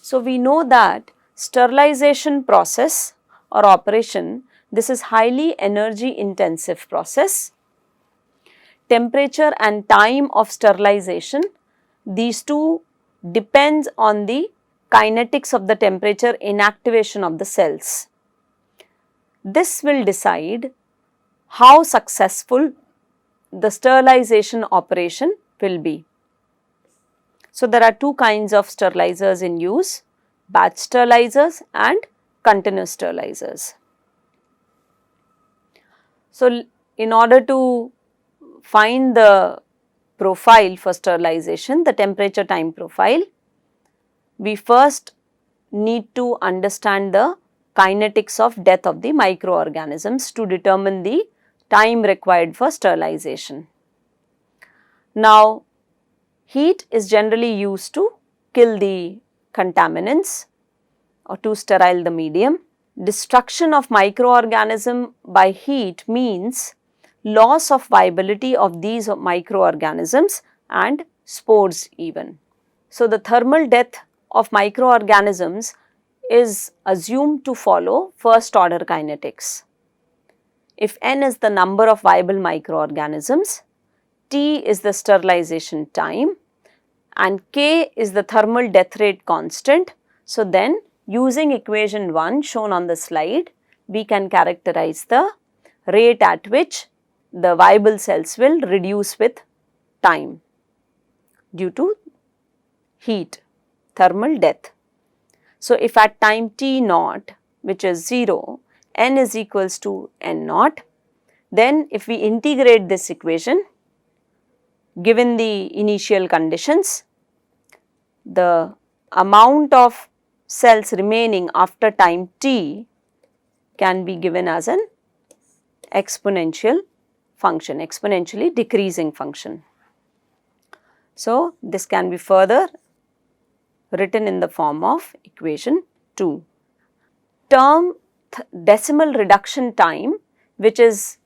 So, we know that sterilization process or operation, this is highly energy intensive process. Temperature and time of sterilization, these two depends on the kinetics of the temperature inactivation of the cells. This will decide how successful the sterilization operation will be. So, there are two kinds of sterilizers in use, batch sterilizers and continuous sterilizers. So, in order to find the profile for sterilization, the temperature time profile, we first need to understand the kinetics of death of the microorganisms to determine the time required for sterilization. Now, heat is generally used to kill the contaminants or to sterile the medium. Destruction of microorganism by heat means loss of viability of these microorganisms and spores even. So, the thermal death of microorganisms is assumed to follow first order kinetics. If n is the number of viable microorganisms, T is the sterilization time and K is the thermal death rate constant. So, then using equation 1 shown on the slide, we can characterize the rate at which the viable cells will reduce with time due to heat, thermal death. So, if at time T naught, which is 0, n is equals to n naught, then if we integrate this equation, given the initial conditions, the amount of cells remaining after time t can be given as an exponential function, exponentially decreasing function. So, this can be further written in the form of equation 2. Term decimal reduction time, which is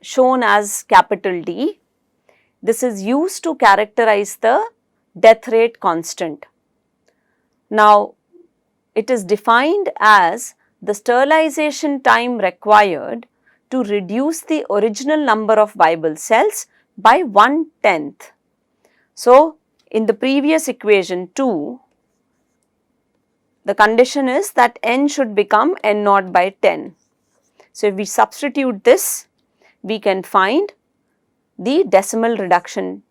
shown as capital D, this is used to characterize the death rate constant. Now, it is defined as the sterilization time required to reduce the original number of viable cells by 1/10. So, in the previous equation 2, the condition is that n should become n naught by 10. So, if we substitute this, we can find the decimal reduction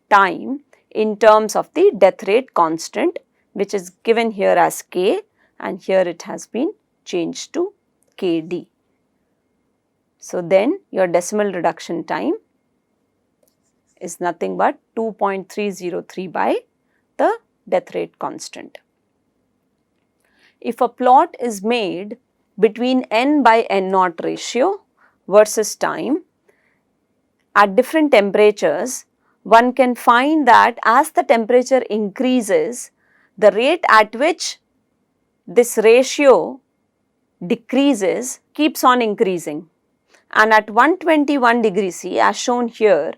time in terms of the death rate constant, which is given here as K, and here it has been changed to Kd. So, then your decimal reduction time is nothing but 2.303 by the death rate constant. If a plot is made between n by n naught ratio versus time at different temperatures, one can find that as the temperature increases, the rate at which this ratio decreases keeps on increasing, and at 121 degrees C, as shown here,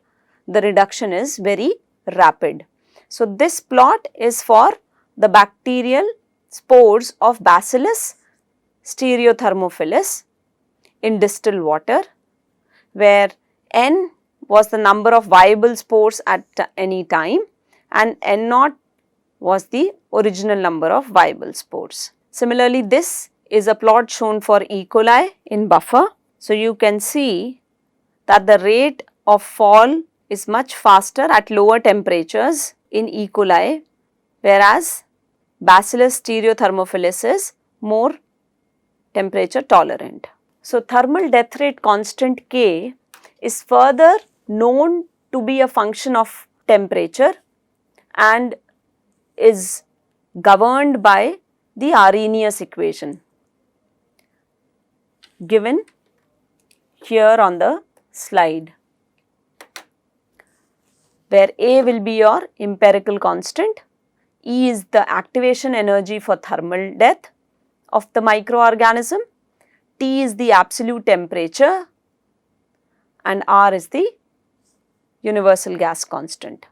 the reduction is very rapid. So, this plot is for the bacterial spores of Bacillus stereothermophilus in distilled water, where n was the number of viable spores at any time and n naught was the original number of viable spores. Similarly, this is a plot shown for E. coli in buffer. So, you can see that the rate of fall is much faster at lower temperatures in E. coli, whereas Bacillus stereothermophilus is more temperature tolerant. So, thermal death rate constant K is further known to be a function of temperature and is governed by the Arrhenius equation given here on the slide, where A will be your empirical constant, E is the activation energy for thermal death of the microorganism, T is the absolute temperature, and R is the universal gas constant.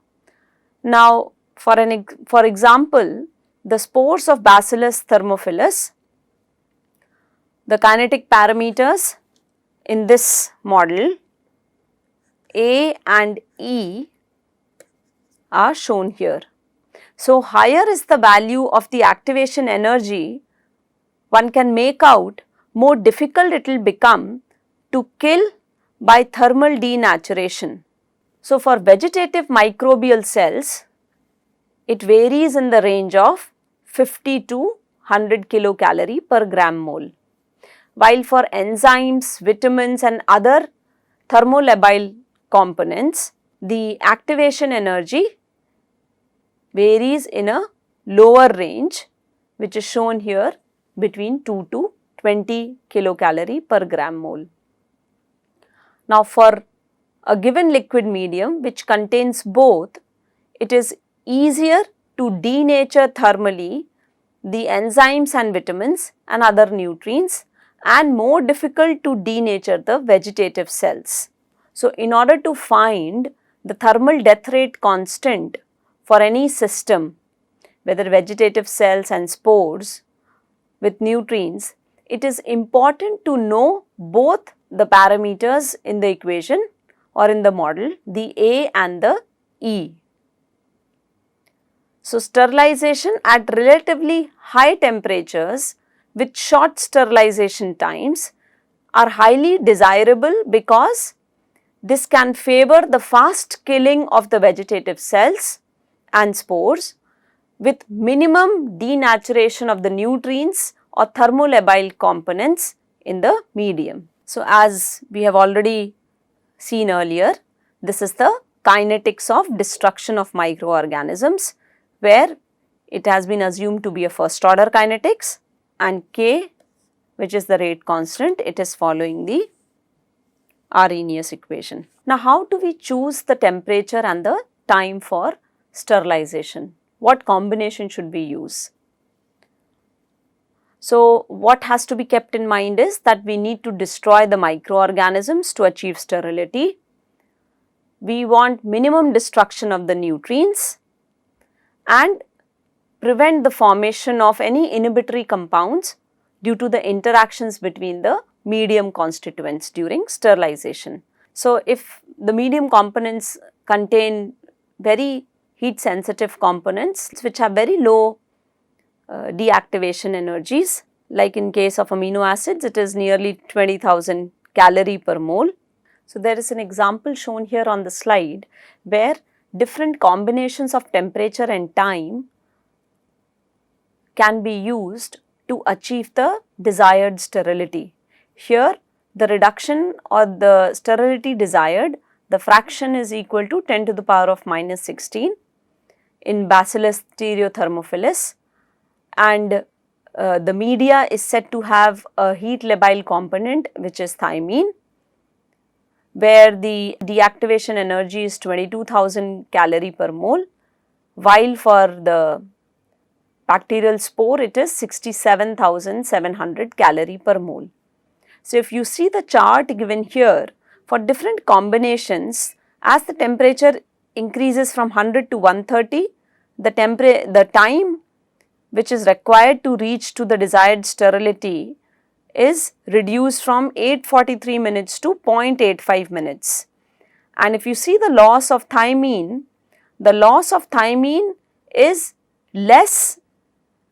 Now, for example, the spores of Bacillus thermophilus. The kinetic parameters in this model A and E are shown here. So, higher is the value of the activation energy, one can make out more difficult it will become to kill by thermal denaturation. So, for vegetative microbial cells, it varies in the range of 50 to 100 kilocalorie per gram mole, while for enzymes, vitamins and other thermolabile components, the activation energy varies in a lower range, which is shown here between 2 to 20 kilocalorie per gram mole. Now, for a given liquid medium which contains both, it is easier to denature thermally the enzymes and vitamins and other nutrients and more difficult to denature the vegetative cells. So, in order to find the thermal death rate constant for any system, whether vegetative cells and spores with nutrients, it is important to know both the parameters in the equation or in the model, the A and the E. So, sterilization at relatively high temperatures with short sterilization times are highly desirable because this can favor the fast killing of the vegetative cells and spores with minimum denaturation of the nutrients or thermolabile components in the medium. So, as we have already seen earlier, this is the kinetics of destruction of microorganisms, where it has been assumed to be a first order kinetics, and K, which is the rate constant, it is following the Arrhenius equation. Now, how do we choose the temperature and the time for sterilization? What combination should we use? So, what has to be kept in mind is that we need to destroy the microorganisms to achieve sterility. We want minimum destruction of the nutrients and prevent the formation of any inhibitory compounds due to the interactions between the medium constituents during sterilization. So, if the medium components contain very heat sensitive components which have very low deactivation energies, like in case of amino acids, it is nearly 20,000 calorie per mole. So, there is an example shown here on the slide where different combinations of temperature and time can be used to achieve the desired sterility. Here, the reduction or the sterility desired, the fraction is equal to 10 to the power of minus 16 in Bacillus stereothermophilus, and the media is said to have a heat labile component which is thymine, where the deactivation energy is 22,000 calorie per mole, while for the bacterial spore it is 67,700 calorie per mole. So, if you see the chart given here, for different combinations, as the temperature increases from 100 to 130, the time which is required to reach to the desired sterility is reduced from 843 minutes to 0.85 minutes. And if you see the loss of thymine is less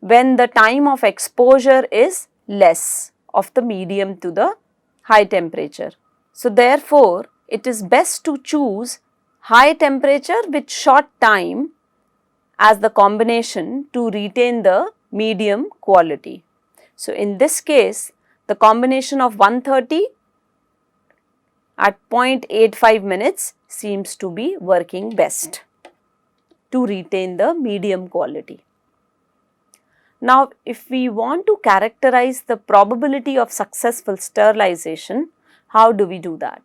when the time of exposure is less of the medium to the high temperature. So, therefore, it is best to choose high temperature with short time as the combination to retain the medium quality. So, in this case, the combination of 130 at 0.85 minutes seems to be working best to retain the medium quality. Now, if we want to characterize the probability of successful sterilization, how do we do that?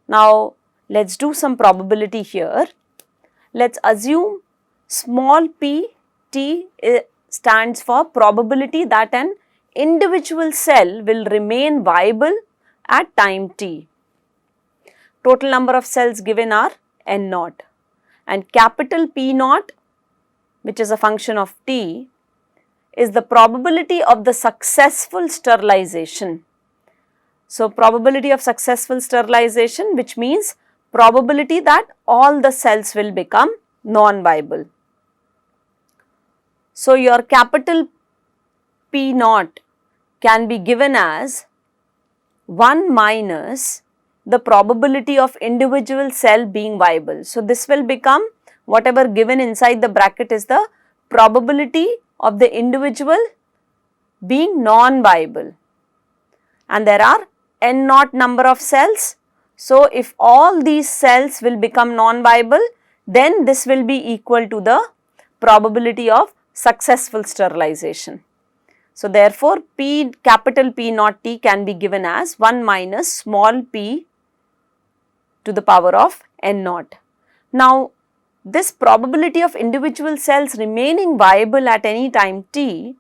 Now, let us do some probability here. Let us assume small p t stands for probability that an individual cell will remain viable at time t. Total number of cells given are N0, and capital P0 which is a function of T, is the probability of the successful sterilization. So, probability of successful sterilization, which means probability that all the cells will become non-viable. So, your capital P naught can be given as 1 minus the probability of individual cell being viable. So, this will become whatever given inside the bracket is the probability of the individual being non-viable, and there are n naught number of cells. So, if all these cells will become non-viable, then this will be equal to the probability of successful sterilization. So, therefore, capital P naught T can be given as 1 minus small p to the power of n naught. Now, this probability of individual cells remaining viable at any time t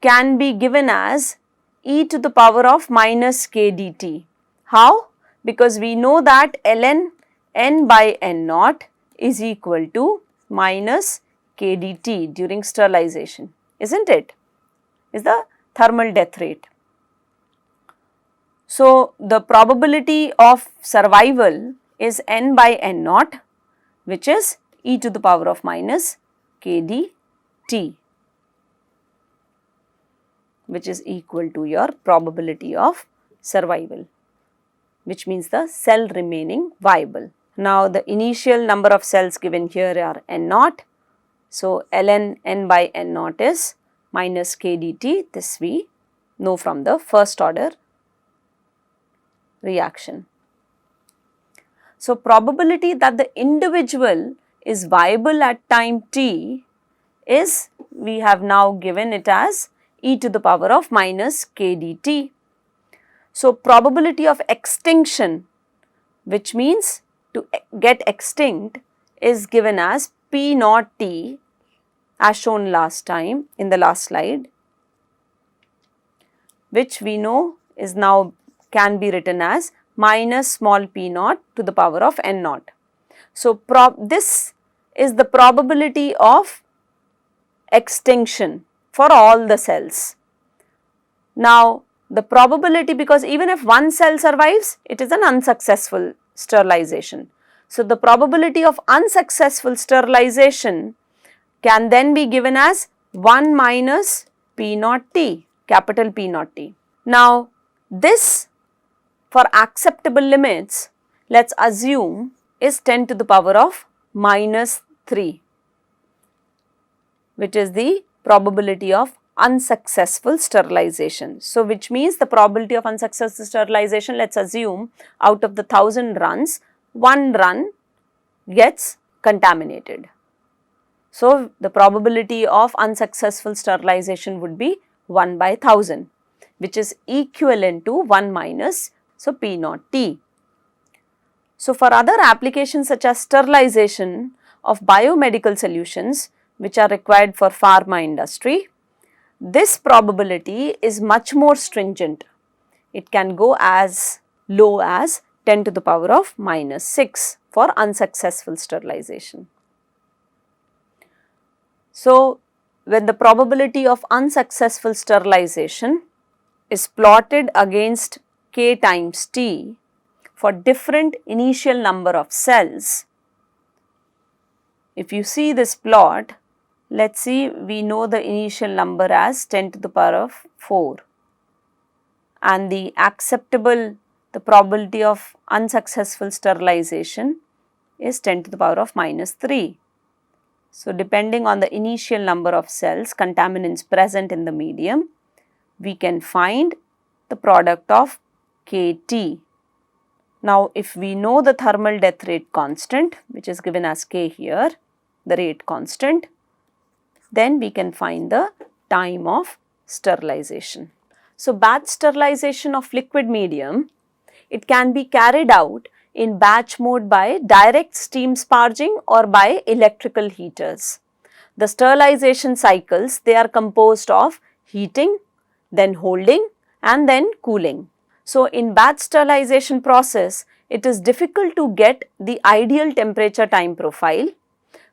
can be given as e to the power of minus k dt. How? Because we know that ln n by n naught is equal to minus k dt during sterilization, isn't it? Is the thermal death rate. So, the probability of survival is n by n naught, which is e to the power of minus k dt, which is equal to your probability of survival, which means the cell remaining viable. Now, the initial number of cells given here are n naught. So, ln n by n naught is minus k dt. This we know from the first order reaction. So, probability that the individual is viable at time t is, we have now given it as e to the power of minus k dt. So, probability of extinction, which means to get extinct, is given as p naught t as shown last time in the last slide, which we know is now can be written as minus small p naught to the power of n naught. So, this is the probability of extinction for all the cells. Now, the probability, because even if one cell survives, it is an unsuccessful sterilization. So, the probability of unsuccessful sterilization can then be given as 1 minus p naught t, capital P naught t. Now, this for acceptable limits, let us assume is 10 to the power of minus 3, which is the probability of unsuccessful sterilization. So, which means the probability of unsuccessful sterilization, let us assume out of the 1000 runs, 1 run gets contaminated. So, the probability of unsuccessful sterilization would be 1 by 1000, which is equivalent to 1 minus, so p naught t. So, for other applications such as sterilization of biomedical solutions which are required for pharma industry, this probability is much more stringent. It can go as low as 10 to the power of minus 6 for unsuccessful sterilization. So, when the probability of unsuccessful sterilization is plotted against k times t for different initial number of cells, if you see this plot, let us see, we know the initial number as 10 to the power of 4 and the acceptable, the probability of unsuccessful sterilization is 10 to the power of minus 3. So, depending on the initial number of cells, contaminants present in the medium, we can find the product of Kt. Now, if we know the thermal death rate constant, which is given as K here, the rate constant, then we can find the time of sterilization. So, batch sterilization of liquid medium, it can be carried out in batch mode by direct steam sparging or by electrical heaters. The sterilization cycles, they are composed of heating, then holding and then cooling. So, in batch sterilization process, it is difficult to get the ideal temperature time profile.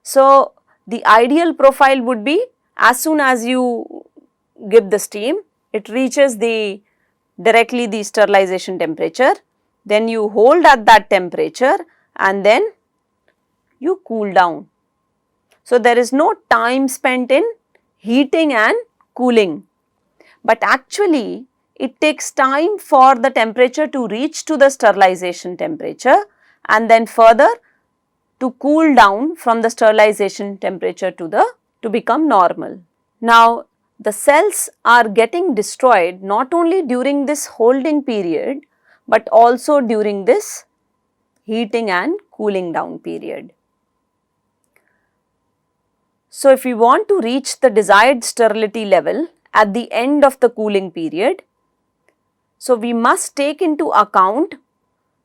So, the ideal profile would be as soon as you give the steam, it reaches directly the sterilization temperature, then you hold at that temperature and then you cool down. So, there is no time spent in heating and cooling, but actually it takes time for the temperature to reach to the sterilization temperature and then further to cool down from the sterilization temperature to become normal. Now, the cells are getting destroyed not only during this holding period, but also during this heating and cooling down period. So, if we want to reach the desired sterility level at the end of the cooling period, so we must take into account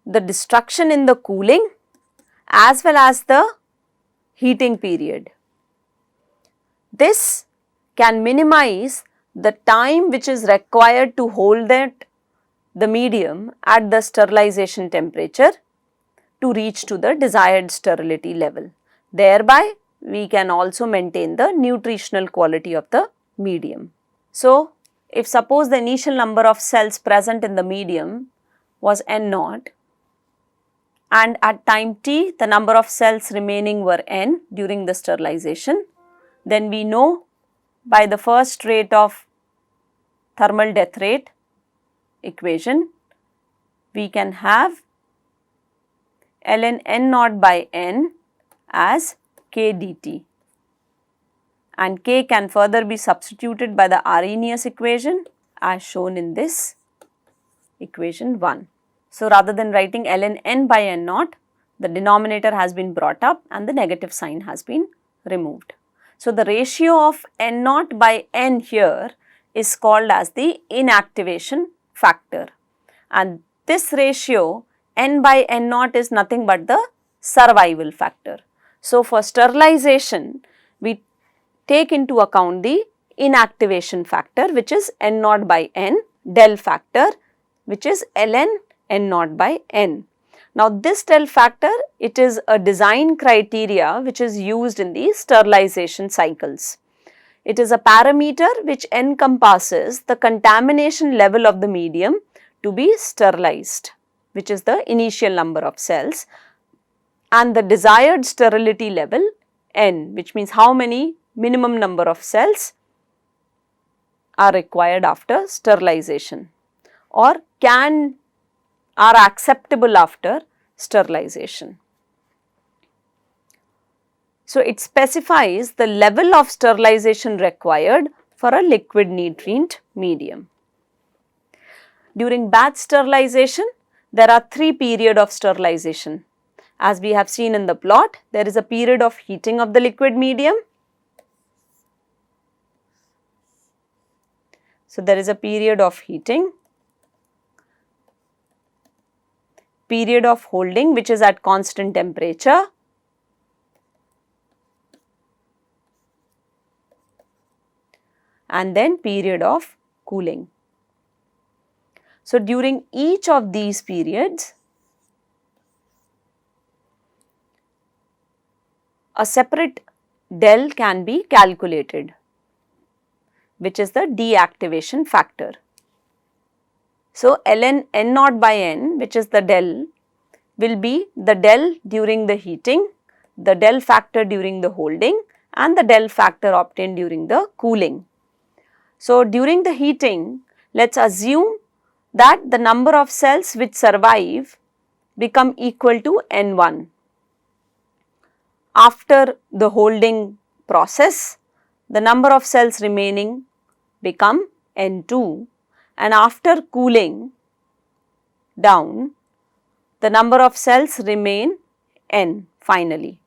the destruction in the cooling as well as the heating period. This can minimize the time which is required to hold the medium at the sterilization temperature to reach to the desired sterility level. Thereby, we can also maintain the nutritional quality of the medium. So, if suppose the initial number of cells present in the medium was N0 and at time t the number of cells remaining were N during the sterilization, then we know by the first rate of thermal death rate equation, we can have ln N0 by N as k dt, and k can further be substituted by the Arrhenius equation as shown in this equation 1. So, rather than writing ln N by N0, the denominator has been brought up and the negative sign has been removed. So, the ratio of N0 by N here is called as the inactivation factor, and this ratio N by N0 is nothing but the survival factor. So, for sterilization, we take into account the inactivation factor, which is N0 by N, del factor, which is ln N0 by N. Now, this del factor, it is a design criteria which is used in the sterilization cycles. It is a parameter which encompasses the contamination level of the medium to be sterilized, which is the initial number of cells, and the desired sterility level N, which means how many minimum number of cells are required after sterilization or are acceptable after sterilization. So, it specifies the level of sterilization required for a liquid nutrient medium. During batch sterilization, there are 3 periods of sterilization. As we have seen in the plot, there is a period of heating of the liquid medium. So, there is a period of heating, period of holding which is at constant temperature, and then period of cooling. So, during each of these periods, a separate del can be calculated, which is the deactivation factor. So, ln N0 by N, which is the del, will be the del during the heating, the del factor during the holding, and the del factor obtained during the cooling. So, during the heating, let us assume that the number of cells which survive become equal to N1. After the holding process, the number of cells remaining become N2, and after cooling down, the number of cells remain N finally.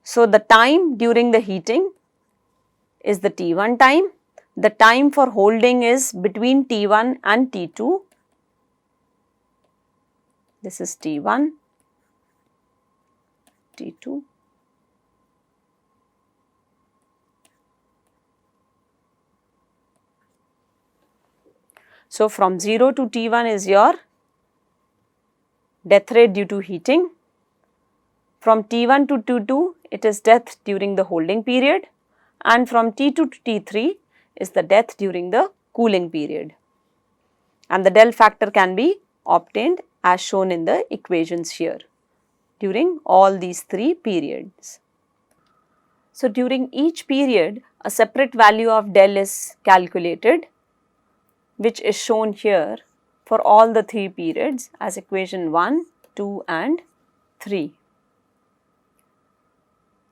So, the time during the heating is the T1 time, the time for holding is between T1 and T2, this is T1, T2. So, from 0 to T1 is your death rate due to heating, From T1 to T2 it is death during the holding period, and from T2 to T3 is the death during the cooling period. And the del factor can be obtained as shown in the equations here during all these 3 periods. So, during each period a separate value of del is calculated, which is shown here for all the 3 periods as equation 1, 2 and 3.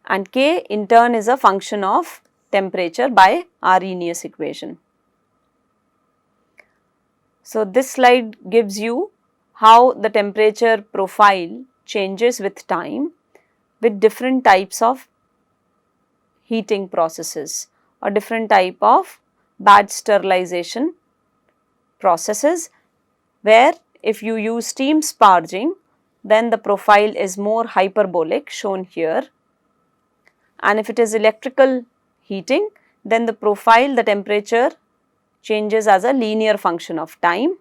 And K in turn is a function of temperature by Arrhenius equation. So, this slide gives you how the temperature profile changes with time with different types of heating processes or different type of batch sterilization processes, where if you use steam sparging then the profile is more hyperbolic shown here, and if it is electrical heating then the profile, the temperature changes as a linear function of time.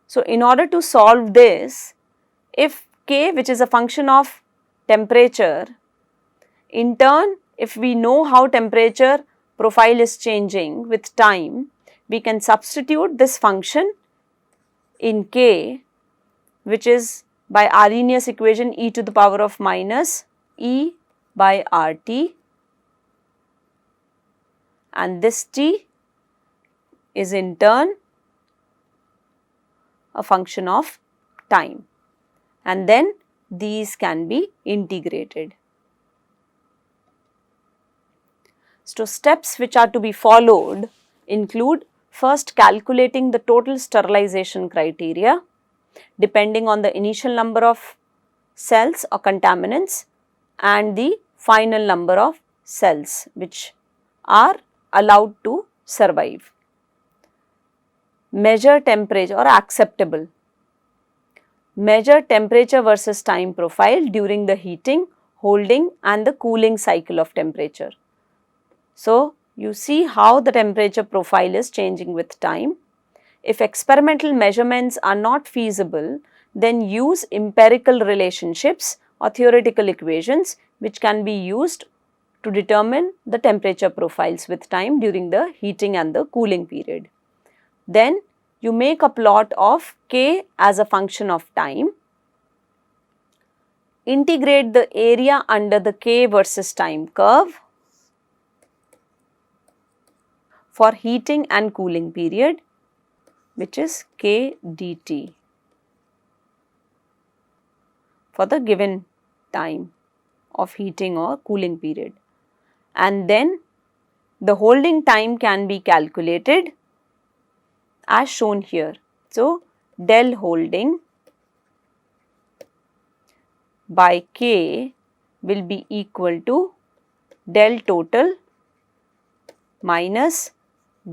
So, in order to solve this, if K, which is a function of temperature, in turn if we know how temperature profile is changing with time, we can substitute this function in K, which is by Arrhenius equation e to the power of minus E by RT, and this T is in turn a function of time, and then these can be integrated. So, steps which are to be followed include first calculating the total sterilization criteria depending on the initial number of cells or contaminants and the final number of cells which are allowed to survive. Measure temperature or acceptable. Measure temperature versus time profile during the heating, holding and the cooling cycle of temperature. So, you see how the temperature profile is changing with time. If experimental measurements are not feasible, then use empirical relationships or theoretical equations which can be used to determine the temperature profiles with time during the heating and the cooling period. Then you make a plot of K as a function of time. Integrate the area under the K versus time curve for heating and cooling period, which is K dt for the given time of heating or cooling period. And then the holding time can be calculated as shown here. So, del holding by K will be equal to del total minus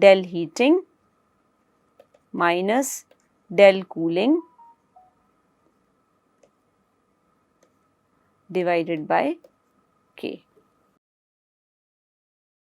del heating minus del cooling divided by K.